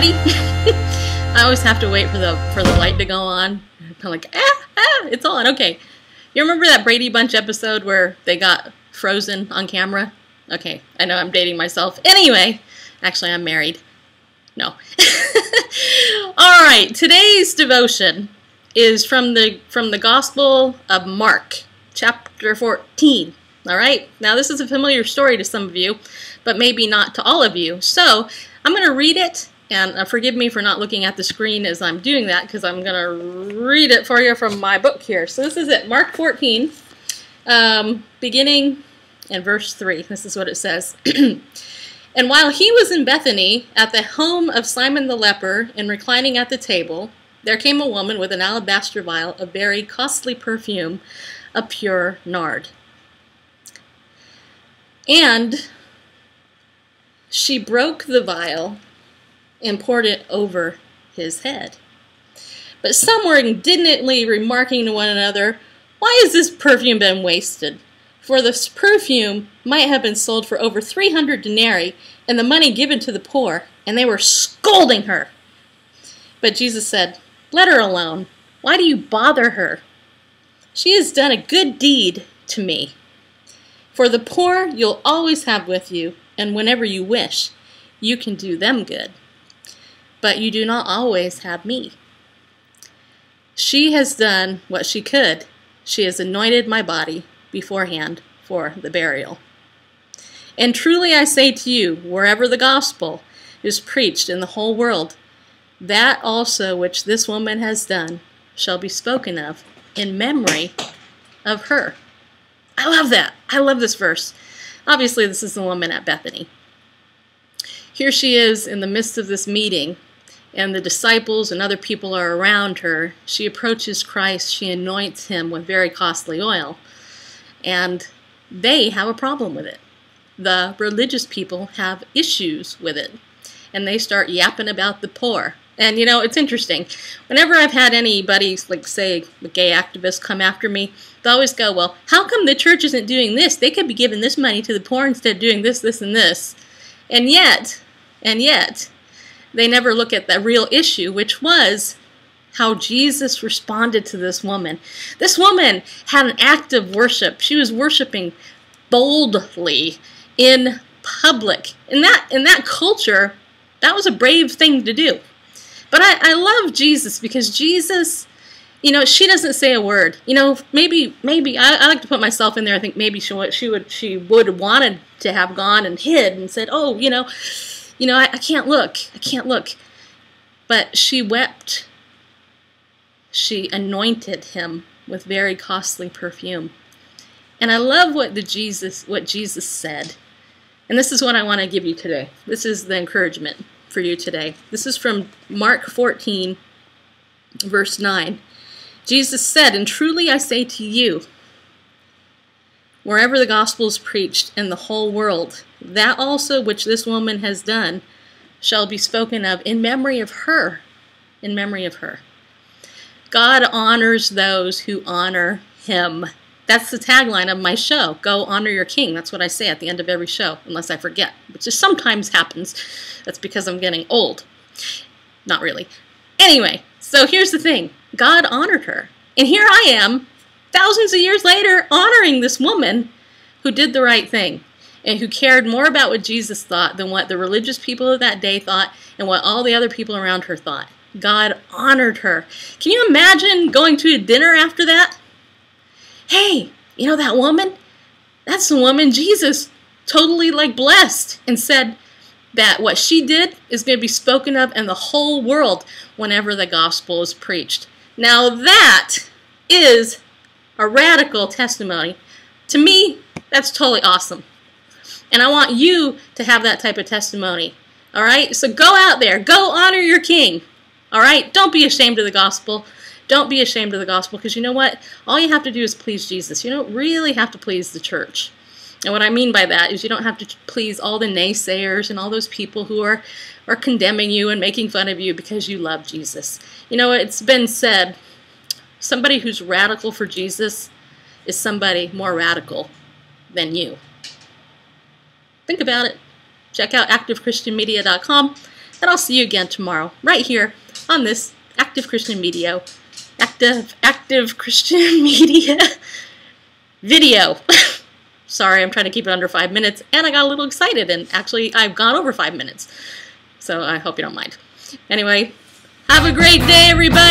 everybody. I always have to wait for the light to go on. I'm like, it's on. Okay. You remember that Brady Bunch episode where they got frozen on camera? Okay, I know I'm dating myself. Anyway, actually I'm married. No. All right, today's devotion is from the Gospel of Mark, chapter 14. All right, now this is a familiar story to some of you, but maybe not to all of you. So I'm going to read it, and forgive me for not looking at the screen as I'm doing that, because I'm going to read it for you from my book here. So this is it, Mark 14, beginning in verse 3. This is what it says. And while he was in Bethany, at the home of Simon the leper, and reclining at the table, there came a woman with an alabaster vial of very costly perfume, of pure nard. And she broke the vial and poured it over his head. But some were indignantly remarking to one another, "Why has this perfume been wasted? For this perfume might have been sold for over 300 denarii and the money given to the poor." And they were scolding her. But Jesus said, "Let her alone. Why do you bother her? She has done a good deed to me. For the poor you'll always have with you, and whenever you wish, you can do them good. But you do not always have me. She has done what she could. She has anointed my body beforehand for the burial. And truly I say to you, wherever the gospel is preached in the whole world, that also which this woman has done shall be spoken of in memory of her." I love that. I love this verse. Obviously, this is the woman at Bethany. Here she is in the midst of this meeting, and the disciples and other people are around her. She approaches Christ. She anoints him with very costly oil, and they have a problem with it. The religious people have issues with it, and they start yapping about the poor. And, you know, it's interesting. Whenever I've had anybody, like, say, a gay activist come after me, they always go, "Well, how come the church isn't doing this? They could be giving this money to the poor instead of doing this, this, and this." And yet, they never look at the real issue, which was how Jesus responded to this woman. This woman had an act of worship. She was worshiping boldly in public. In that culture, that was a brave thing to do. But I love Jesus, because Jesus, you know, she doesn't say a word. You know, maybe I like to put myself in there. I think maybe she would have wanted to have gone and hid and said, "Oh, I can't look. I can't look." But she wept. She anointed him with very costly perfume. And I love what Jesus said. And this is what I want to give you today. This is the encouragement for you today. This is from Mark 14, verse 9. Jesus said, "And truly I say to you, wherever the gospel is preached in the whole world, that also which this woman has done shall be spoken of in memory of her." In memory of her. God honors those who honor him. That's the tagline of my show. Go honor your king. That's what I say at the end of every show, unless I forget, which just sometimes happens. That's because I'm getting old. Not really. Anyway, so here's the thing. God honored her. And here I am, thousands of years later, honoring this woman who did the right thing and who cared more about what Jesus thought than what the religious people of that day thought and what all the other people around her thought. God honored her. Can you imagine going to a dinner after that? "Hey, you know that woman? That's the woman Jesus totally blessed and said that what she did is going to be spoken of in the whole world whenever the gospel is preached." Now that is a radical testimony. To me, that's totally awesome. And I want you to have that type of testimony. All right? So go out there. Go honor your king. All right? Don't be ashamed of the gospel. Don't be ashamed of the gospel, because you know what? All you have to do is please Jesus. You don't really have to please the church. And what I mean by that is you don't have to please all the naysayers and all those people who are condemning you and making fun of you because you love Jesus. You know, it's been said, somebody who's radical for Jesus is somebody more radical than you. Think about it. Check out activechristianmedia.com. And I'll see you again tomorrow, right here on this Active Christian Media video. Sorry, I'm trying to keep it under 5 minutes, and I got a little excited, and actually I've gone over 5 minutes. So I hope you don't mind. Anyway, have a great day, everybody!